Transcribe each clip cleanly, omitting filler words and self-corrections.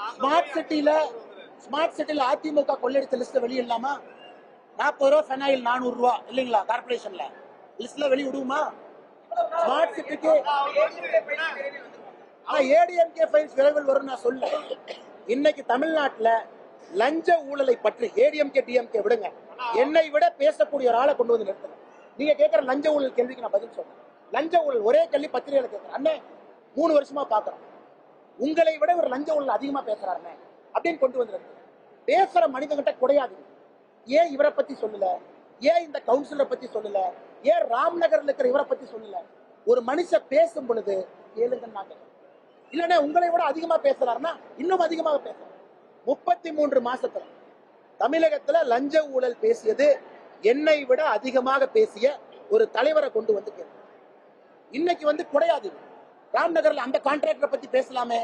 Smart சிட்டில AIADMK கொள்ளடிச்ச list வெளியிடலாமா? 40 ரூபா phenyl 400 ரூபா இல்லைங்களா? கார்பரேஷன்ல லிஸ்ட்ல வெளியிடுமா? ஸ்மார்ட் சிட்டிக்கு ஏடிஎம்கே ஃபைல்ஸ் விரைவில் வரும் நான் சொல்ல. இன்னைக்கு தமிழ்நாட்டில் லஞ்ச ஊழலை பற்றி ஏடிஎம்கே டிஎம்கே விடுங்க, என்னை விட பேசக்கூடிய ஒரு ஆளை கொண்டு வந்து நிறுத்தணும். நீங்க கேட்கிற லஞ்ச ஊழல் கேள்விக்கு நான் பதில் சொல்றேன். லஞ்ச ஊழல் ஒரே கேள்வி பத்திரிகையில கேட்கிறேன். அண்ணே 3 வருஷமா பாக்குறோம், உங்களை விட ஒரு லஞ்ச ஊழல் அதிகமா பேசுறாருன்னு அப்படின்னு கொண்டு வந்து பேசுற மனிதகிட்ட குறையாது. ஏன் இவரை பத்தி சொல்லல? ஏன் இந்த கவுன்சிலரை பத்தி சொல்லல? ஏன் ராம்நகர்ல இருக்கிற இவரை பத்தி சொல்லல? ஒரு மனுஷன் பேசும் பொழுது கேளுங்க. இல்லன்னா உங்களை விட அதிகமா பேசுறாருன்னா இன்னும் அதிகமாக பேசுறாரு. 33 மாசத்துல தமிழகத்துல லஞ்ச ஊழல் பேசியது என்னை விட அதிகமாக பேசிய ஒரு தலைவரை கொண்டு வந்து கேட்க. இன்னைக்கு வந்து குறையாது. ராம்நகர்ல அந்த கான்ட்ராக்டரை பத்தி பேசலாமே,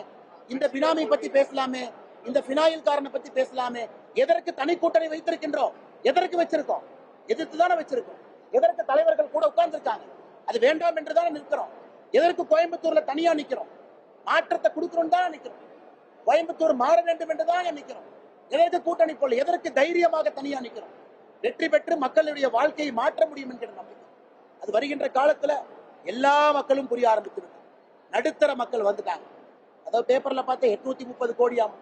இந்த பினாமி பத்தி பேசலாமே, இந்த பினாயில் காரனை பத்தி பேசலாமே. எதற்கு தனி கூட்டணி வைத்திருக்கின்றோம்? எதற்கு வச்சிருக்கோம்? எதிர்த்துதானே வச்சிருக்கோம். எதற்கு தலைவர்கள் கூட உட்கார்ந்து இருக்காங்க? அது வேண்டாம் என்றுதானே நிற்கிறோம். எதற்கு கோயம்புத்தூர்ல தனியா நிக்கிறோம்? மாற்றத்தை கொடுக்கிறோம் தான் நிக்கிறோம். கோயம்புத்தூர் மாற வேண்டும் என்றுதான் நிக்கிறோம். எதற்கு கூட்டணி போல, எதற்கு தைரியமாக தனியா நிக்கிறோம்? வெற்றி பெற்று மக்களுடைய வாழ்க்கையை மாற்ற முடியும் என்கிற நம்பிக்கை. அது வருகின்ற காலத்துல எல்லா மக்களும் புரிய ஆரம்பிச்சிருக்கு. நடுத்தர மக்கள் வந்துட்டாங்க. அதாவது பேப்பர்ல பார்த்தா 830 கோடியாமா,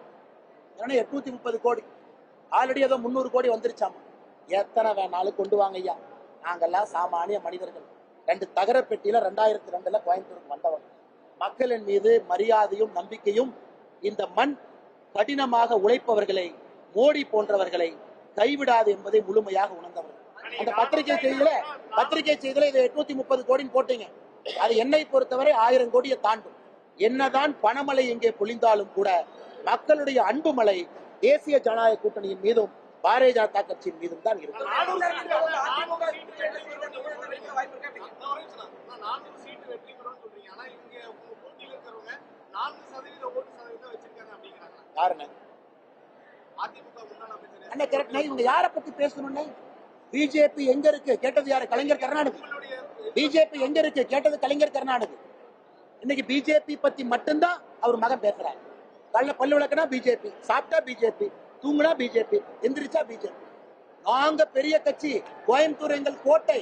830 கோடி ஆல்ரெடி ஏதோ 300 கோடி வந்துருச்சாமா. எத்தனை வேணாலும் கொண்டு வாங்க ஐயா, நாங்கெல்லாம் சாமானிய மனிதர்கள். 2 தகர பெட்டியில 2002 கோயம்புத்தூருக்கு வந்தவங்க. மக்களின் மீது மரியாதையும் நம்பிக்கையும், இந்த மண் கடினமாக உழைப்பவர்களை, மோடி போன்றவர்களை கைவிடாது என்பதை முழுமையாக உணர்ந்தவர்கள். அந்த பத்திரிகை செய்தியில இது 830 கோடின்னு போட்டீங்க. அது என்னை பொறுத்தவரை 1000 கோடியை தாண்டும். என்னதான் பணமழை இங்கே பொழிந்தாலும் கூட மக்களுடைய அன்பு மழை தேசிய ஜனநாயக கூட்டணியின் மீதும் பாரதிய ஜனதா கட்சியின் மீதும் தான் இருக்கு. இவங்க யாரை பத்தி பேசணும்னு? பிஜேபி எங்க இருக்கு கேட்டது யாரு? கலைஞர் கருணாநிதி. பிஜேபி எங்க இருக்கு கேட்டது கலைஞர் கருணாநிதி. இன்னைக்கு பிஜேபி பத்தி மட்டும்தான் அவர் மகன் பேசுறாரு. பல்லு விளக்குனா பிஜேபி, சாப்பிட்டா பிஜேபி, தூங்குனா பிஜேபி, எந்திரிச்சா பிஜேபி. நாங்க பெரிய கட்சி, கோயம்புத்தூர் எங்கள் கோட்டை.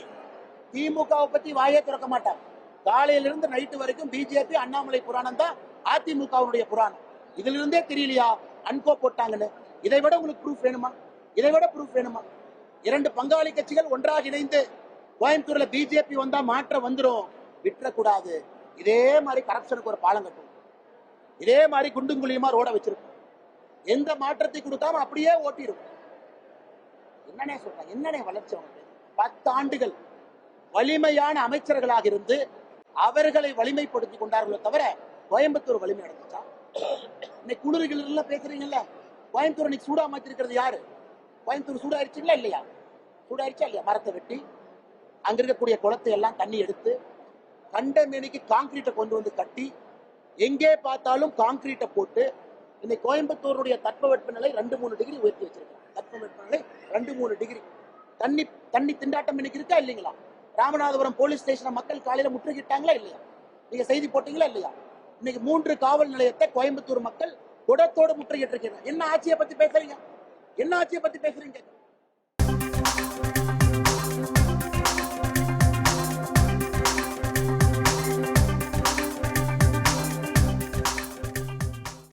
திமுகவை பத்தி வாயே திறக்க மாட்டாங்க. காலையில இருந்து நைட்டு வரைக்கும் பிஜேபி அண்ணாமலை புராணம் தான் அதிமுகவுடைய புராணம். இதுல இருந்தே தெரியலையா அன்கோ போட்டாங்கன்னு? இதை விட உங்களுக்கு ப்ரூஃப் வேணுமா? இதை விட ப்ரூஃப் வேணுமா? 2 பங்காளி கட்சிகள் ஒன்றாக இணைந்து கோயம்புத்தூர்ல பிஜேபி வந்தா மாற்றம் வந்துடும், விட்டுறக்கூடாது. இதே மாதிரி கரப்ஷனுக்கு ஒரு பாலம் கட்டும், இதே மாதிரி குண்டும் குழியுமா ரோட வச்சிருக்கும். எந்த மாற்றத்தை கொடுக்காம அப்படியே ஓட்டிடும். என்னன்னே சொல்றாங்க, என்னன்னே வளர்ச்சி. 10 ஆண்டுகள் வலிமையான அமைச்சர்களாக இருந்து அவர்களை வலிமைப்படுத்தி கொண்டார்களோ தவிர கோயம்புத்தூர் வலிமை அடைஞ்சிச்சா? இன்னைக்கு குளிர்கள் எல்லாம் பேசுறீங்கல்ல, கோயம்புத்தூர் இன்னைக்கு சூடா மாத்திருக்கிறது யாரு? கோயம்புத்தூர் சூடாயிருச்சுங்களா இல்லையா? சூடாயிருச்சா இல்லையா? மரத்தை வெட்டி அங்க இருக்கக்கூடிய குளத்தை எல்லாம் தண்ணி எடுத்து கண்டமேனிக்கு கான்கிரீட்டை கொண்டு வந்து கட்டி, எங்கே பார்த்தாலும் கான்கிரீட்டை போட்டு இன்னைக்கு கோயம்புத்தூருடைய தட்பவெப்பநிலை 2-3 டிகிரி உயர்த்தி வச்சிருக்காங்க. தட்பவெப்பநிலை 2-3 டிகிரி. தண்ணி திண்டாட்டம் இன்னைக்கு இருக்கா இல்லைங்களா? ராமநாதபுரம் போலீஸ் ஸ்டேஷனை மக்கள் காலையில முற்றுகிட்டாங்களா இல்லையா? நீங்க செய்தி போட்டீங்களா இல்லையா? இன்னைக்கு 3 காவல் நிலையத்தை கோயம்புத்தூர் மக்கள் குடத்தோடு முற்றுகிட்டு இருக்கிறாங்க. என்ன ஆட்சியை பத்தி பேசுறீங்க? என்ன ஆட்சியை பத்தி பேசுறீங்க?